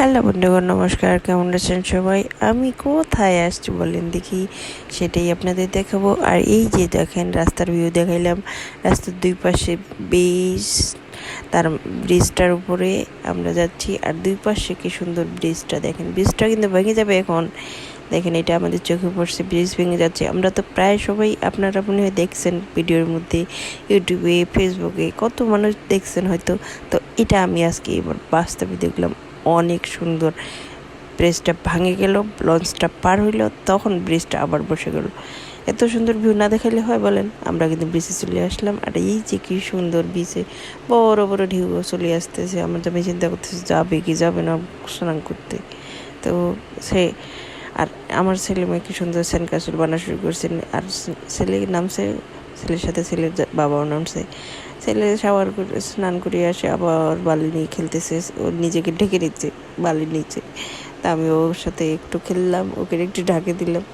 Hello বন্ধুগণ, নমস্কার। কেমন আছেন সবাই? আমি কোথায় আসছি বলেন দেখি, সেটাই আপনাদের দেখাবো। আর এই যে দেখেন, রাস্তার ভিউ দেখাইলাম। রাস্তার দুই পাশে ব্রিজ, তার ব্রিজটার উপরে আমরা যাচ্ছি। আর দুই পাশে কি সুন্দর ব্রিজটা দেখেন। ব্রিজটা কিন্তু ভেঙে যাবে এখন। দেখেন, এটা আমাদের চোখে পড়ছে, ব্রিজ ভেঙে যাচ্ছে। আমরা তো প্রায় সবাই, আপনারা মনে হয় দেখছেন ভিডিওর মধ্যে, ইউটিউবে, ফেসবুকে কত মানুষ দেখছেন হয়তো। তো এটা আমি আজকে এবার বাস্তবে দেখলাম। অনেক সুন্দর। ব্রিজটা ভাঙে গেল, লঞ্চটা পার হইল, তখন ব্রিজটা আবার বসে গেল। এত সুন্দর ভিউ না দেখালে হয় বলেন? আমরা কিন্তু ব্রিজে চলে আসলাম। আর এই যে কি সুন্দর ব্রিজে বড় বড় ঢেউ চলে আসতেছে। আমরা তো আমি চিন্তা করতেছি যাবে কি যাবে না স্নান করতে। তো সে আর আমার ছেলে মেয়ে কি সুন্দর স্যান্ড ক্যাসেল বানা শুরু করছেন। আর ছেলে নামছে, ছেলের সাথে ছেলের বাবাও নামছে। ছেলে শাওয়ার করে স্নান করে আসে, আবার বালি নিয়ে খেলতেছে, ও নিজেকে ঢেকে নিচ্ছে বালির নিচে। তা আমি ওর সাথে একটু খেললাম, ওকে একটু ঢাকে দিলাম।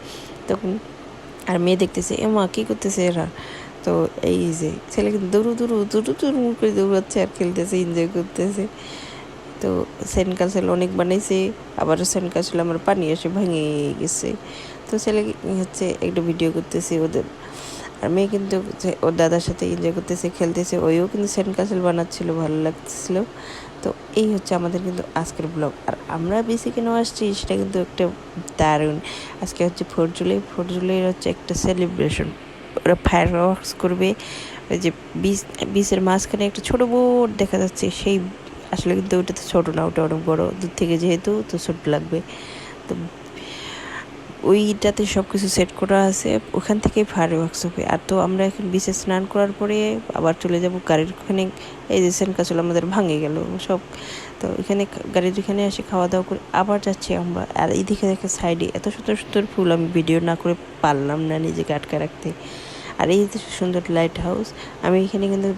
তখন আর মেয়ে দেখতেছে, এ মা কী করতেছে এরা। তো এই যে ছেলে কিন্তু দৌড়ু দৌড়ু দৌড়ু দৌড়ু করে দৌড়াচ্ছে আর খেলতেছে, এনজয় করতেছে। তো সেন্ট কাসেল অনেক বানাইছে, আবার সেন্ট কাসেল আমার পানি এসে ভেঙে গেছে। তো ছেলে হচ্ছে একটু ভিডিও করতেছে ওদের। আর মেয়ে কিন্তু ওর দাদার সাথে এনজয় করতেছে, খেলতেছে। ওইও কিন্তু সেন্ট কাসেল বানাচ্ছিল, ভালো লাগতেছিল। তো এই হচ্ছে আমাদের কিন্তু আজকের ব্লগ। আর আমরা বেশি কেন আসছি সেটা কিন্তু একটা দারুণ। আজকে হচ্ছে 4 জুলাই। 4 জুলাইয়ের হচ্ছে একটা সেলিব্রেশন। ওরা ফায়ার ওয়ার্কস করবে। ওই যে বিচের মাঝখানে একটা ছোট বোট দেখা যাচ্ছে, সেই আসলে কিন্তু ওটা তো ছোটো না, ওটা অনেক বড়। দূর থেকে যেহেতু তো ছোট লাগবে। তো ওইটাতে সব কিছু সেট করা আছে, ওখান থেকেই ফায়ার ওয়ার্কস হবে। আর তো আমরা এখন বিচে স্নান করার পরে আবার চলে যাব গাড়ির ওখানে। এই যে সেন্ট কাসল আমাদের ভাঙে গেল সব। তো এখানে গাড়ির এখানে এসে খাওয়া দাওয়া করে আবার যাচ্ছি আমরা। আর এইদিকে দেখে সাইডে এত সুন্দর সুন্দর ফুল, আমি ভিডিও না করে পারলাম না নিজেকে আটকে রাখতে। আর এই যে সুন্দর লাইট হাউস, আমি এখানে কিন্তু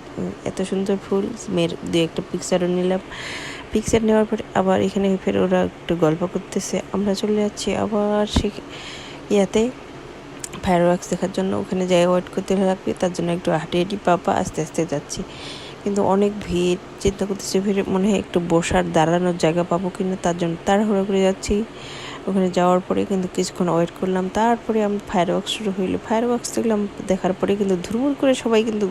এত সুন্দর ফুল মেয়ের দু একটা পিকচারও নিলাম। পিকচার নেওয়ার পরে আবার এখানে ফের ওরা একটু গল্প করতেছে। আমরা চলে যাচ্ছি আবার সে ইয়াতে ফায়ার ওয়ার্কস দেখার জন্য। ওখানে যাই ওয়েট করতে লাগবে, তার জন্য একটু হাঁটি হাঁটি পাপা আস্তে আস্তে যাচ্ছি। কিন্তু অনেক ভিড়, চিন্তা করতেছি ভিড় মনে হয় একটু বসার দাঁড়ানোর জায়গা পাবো কিনা, তার জন্য তাড়াহুড়ো করে যাচ্ছি। ওখানে যাওয়ার পরে কিন্তু কিছুক্ষণ ওয়েট করলাম, তারপরে আমি ফায়ার ওয়ার্কস শুরু হইলো। ফায়ার ওয়ার্কস দেখলাম, দেখার পরে কিন্তু ধুরমুর করে সবাই কিন্তু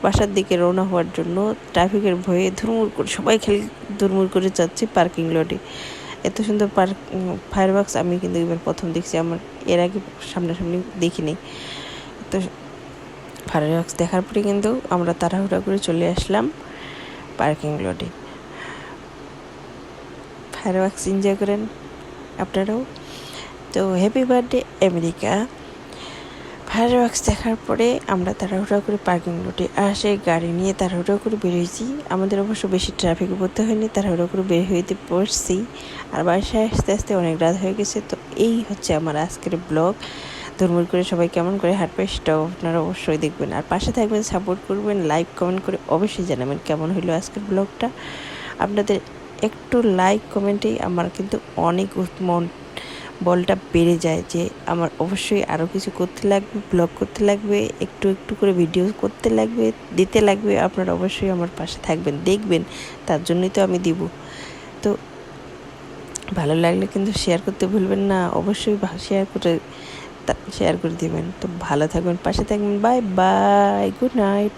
বাসার দিকে রওনা হওয়ার জন্য ট্রাফিকের ভয়ে ধুরমুর করে সবাই ধুরমুর করে যাচ্ছে পার্কিং লটে। এত সুন্দর ফায়ার ওয়ার্কস আমি কিন্তু এবার প্রথম দেখছি, আমার এর আগে সামনাসামনি দেখিনি। তো ফায়ার ওয়ার্কস দেখার পরে কিন্তু আমরা তাড়াহুড়া করে চলে আসলাম পার্কিং লটে। ফায়ার ওয়ার্কস এনজয় করেন আপনারাও। তো happy birthday America. Fire works দেখার পরে আমরা তাড়াহুড়া করে পার্কিং লটে আসে গাড়ি নিয়ে তাড়াহুড়া করে বেরিয়েছি। আমাদের অবশ্য বেশি ট্রাফিকে পড়তে হয়নি, তাড়াহুড়া করে বের হইতে পড়ছি। আর বাসায় আস্তে আস্তে অনেক রাত হয়ে গেছে। তো এই হচ্ছে আমার আজকের ব্লগ। ধর্মুর করে সবাই কেমন করে হাঁটবে সেটাও আপনারা অবশ্যই দেখবেন। আর পাশে থাকবেন, সাপোর্ট করবেন, লাইক কমেন্ট করে অবশ্যই জানাবেন কেমন হলো আজকের ব্লগটা। আপনাদের একটু লাইক কমেন্টেই আমার কিন্তু অনেক মন বলটা বেড়ে যায় যে আমার অবশ্যই আরও কিছু করতে লাগবে, ব্লগ করতে লাগবে, একটু একটু করে ভিডিও করতে লাগবে, দিতে লাগবে। আপনারা অবশ্যই আমার পাশে থাকবেন, দেখবেন, তার জন্যই তো আমি দিব। তো ভালো লাগলে কিন্তু শেয়ার করতে ভুলবেন না, অবশ্যই শেয়ার করে দিবেন। তো ভালো থাকবেন, পাশে থাকবেন। Bye bye, good night.